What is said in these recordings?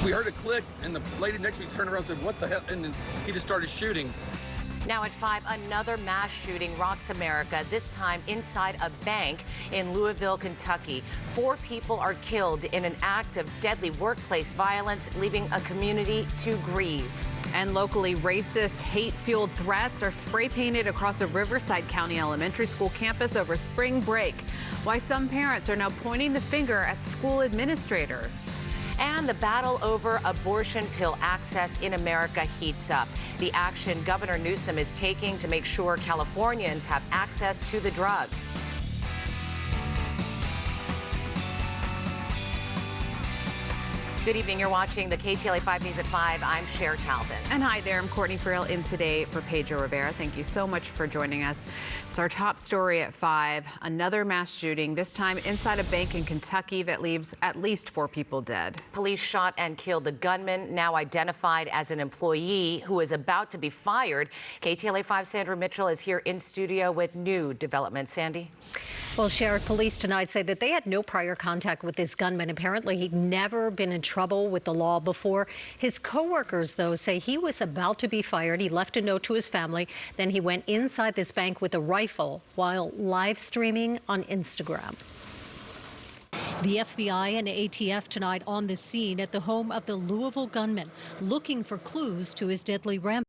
We heard a click, and the lady next to me turned around and said, "What the hell?" And then he just started shooting. Now at 5, another mass shooting rocks America, this time inside a bank in Louisville, Kentucky. 4 people are killed in an act of deadly workplace violence, leaving a community to grieve. And locally, racist, hate-fueled threats are spray-painted across a Riverside County elementary school campus over spring break. Why some parents are now pointing the finger at school administrators. And the battle over abortion pill access in America heats up. The action Governor Newsom is taking to make sure Californians have access to the drug. Good evening. You're watching the KTLA 5 News at 5. I'm Cher Calvin. And hi there. I'm Courtney Farrell in today for Pedro Rivera. Thank you so much for joining us. It's our top story at 5. Another mass shooting, this time inside a bank in Kentucky that leaves at least 4 people dead. Police shot and killed the gunman, now identified as an employee who is about to be fired. KTLA 5 Sandra Mitchell is here in studio with new developments. Sandy? Well, Sheriff Police tonight say that they had no prior contact with this gunman. Apparently, he'd never been in trouble with the law before. His coworkers, though, say he was about to be fired. He left a note to his family. Then he went inside this bank with a rifle while live streaming on Instagram. The FBI and ATF tonight on the scene at the home of the Louisville gunman, looking for clues to his deadly rampage.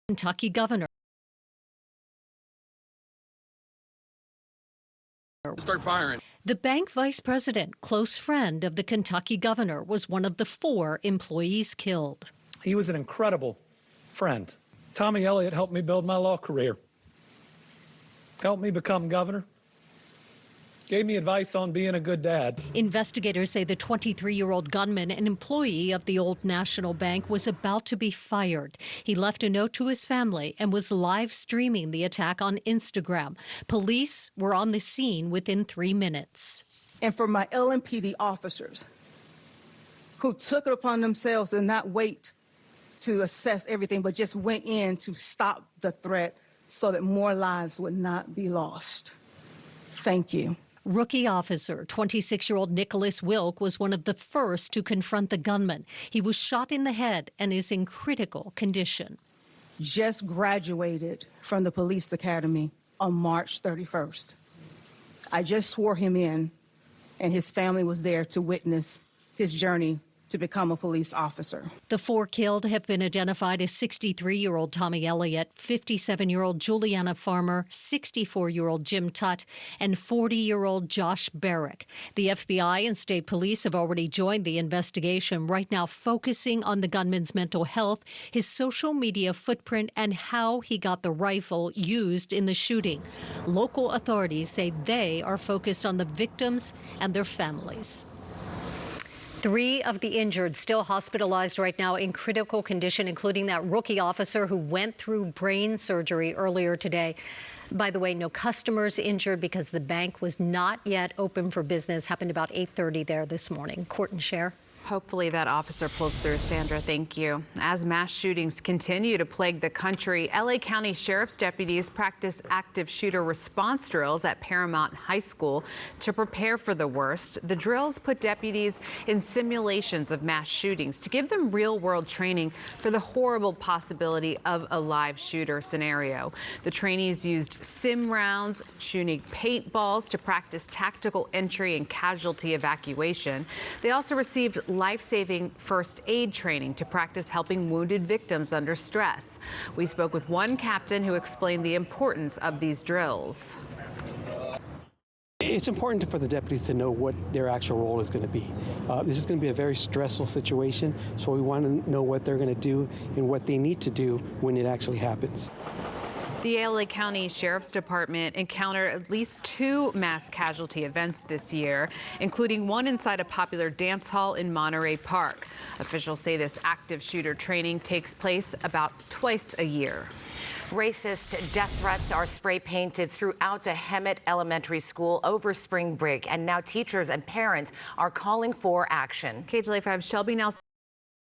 Kentucky governor. Start firing. The bank vice president, close friend of the Kentucky governor, was one of the 4 employees killed. He was an incredible friend. Tommy Elliott helped me build my law career, helped me become governor, gave me advice on being a good dad. Investigators say the 23-year-old gunman, an employee of the Old National Bank, was about to be fired. He left a note to his family and was live streaming the attack on Instagram. Police were on the scene within 3 minutes. And for my LMPD officers who took it upon themselves to not wait to assess everything, but just went in to stop the threat so that more lives would not be lost. Thank you. Rookie officer, 26-year-old Nicholas Wilk, was one of the first to confront the gunman. He was shot in the head and is in critical condition. Just graduated from the police academy on March 31st. I just swore him in, and his family was there to witness his journey to become a police officer. The 4 killed have been identified as 63-year-old Tommy Elliott, 57-year-old Juliana Farmer, 64-year-old Jim Tutt, and 40-year-old Josh Barrick. The FBI and state police have already joined the investigation, right now focusing on the gunman's mental health, his social media footprint, and how he got the rifle used in the shooting. Local authorities say they are focused on the victims and their families. 3 of the injured still hospitalized right now in critical condition, including that rookie officer who went through brain surgery earlier today. By the way, no customers injured because the bank was not yet open for business. Happened about 8:30 there this morning. Court and Cher. Hopefully that officer pulls through. Sandra, thank you. As mass shootings continue to plague the country, LA County Sheriff's deputies practice active shooter response drills at Paramount High School to prepare for the worst. The drills put deputies in simulations of mass shootings to give them real-world training for the horrible possibility of a live shooter scenario. The trainees used sim rounds, shooting paintballs to practice tactical entry and casualty evacuation. They also received life-saving first aid training to practice helping wounded victims under stress. We spoke with one captain who explained the importance of these drills. It's important for the deputies to know what their actual role is going to be. This is going to be a very stressful situation, so we want to know what they're going to do and what they need to do when it actually happens. The LA County Sheriff's Department encountered at least 2 mass casualty events this year, including one inside a popular dance hall in Monterey Park. Officials say this active shooter training takes place about twice a year. Racist death threats are spray painted throughout a Hemet Elementary School over spring break, and now teachers and parents are calling for action. KTLA 5 Shelby now